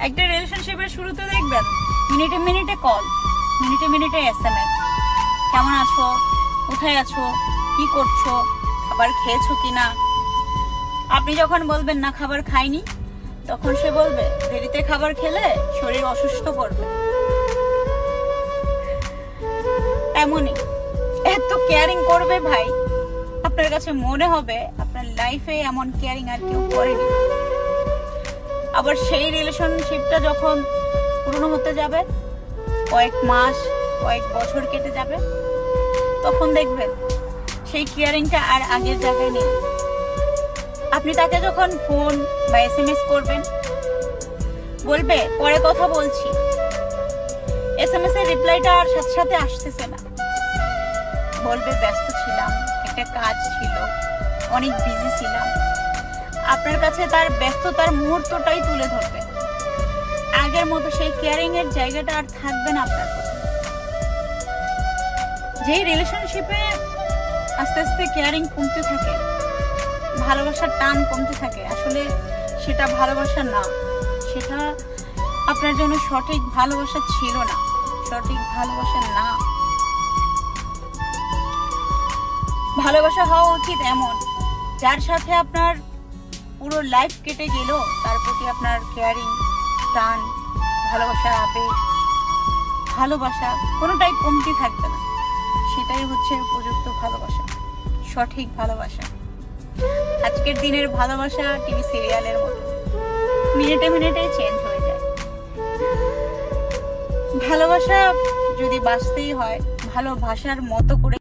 একটা রিলেশনশিপের শুরুতে দেখবেন মিনিটে মিনিটে কল, মিনিটে মিনিটে SMS, কেমন আছো, কোথায় আছো, কি করছো, খাবার খেয়েছো কিনা। আপনি যখন বলবেন না খাবার খাইনি, তখন সে বলবে দেরিতে খাবার খেলে শরীর অসুস্থ করবে। এমনই এত কেয়ারিং করবে ভাই, আপনার কাছে মনে হবে আপনার লাইফে এমন কেয়ারিং আর কেউ করেনি। আবার সেই রিলেশনশিপটা যখন পুরনো হতে যাবে, কয়েক মাস কয়েক বছর কেটে যাবে, তখন দেখবেন সেই কেয়ারিংটা আর আগের জায়গায় নেই। আপনি তাকে যখন ফোন বা SMS করবেন, বলবে পরে কথা বলছি, SMS এর রিপ্লাইটা আর সাথে সাথে আসতেছে না, বলবে ব্যস্ত ছিলাম, একটা কাজ ছিল, অনেক বিজি ছিলাম। আপনার কাছে তার ব্যস্ততার মুহূর্তটাই তুলে ধরবে, আগের মতো সেই কেয়ারিং এর জায়গাটা আর থাকবে না আপনার প্রতি। যে রিলেশনশিপে আস্তে আস্তে কেয়ারিং কমতে থাকে, ভালোবাসার টান কমতে থাকে, আসলে সেটা ভালোবাসা না, সেটা আপনার জন্য সঠিক ভালোবাসা ছিল না, সঠিক ভালোবাসা না। ভালোবাসা হওয়া উচিত এমন, যার সাথে আপনার পুরো লাইফ কেটে গেল, তার প্রতি আপনার কেয়ারিং, টান, ভালোবাসার আবেগ, ভালোবাসা কোনোটাই কমতি থাকবে না। সেটাই হচ্ছে উপযুক্ত ভালোবাসা, সঠিক ভালোবাসা। আজকের দিনের ভালোবাসা টিভি সিরিয়ালের মতো, মিনিটে মিনিটে চেঞ্জ হয়ে যায়। ভালোবাসা যদি বাঁচতেই হয়, ভালোবাসার মতো করে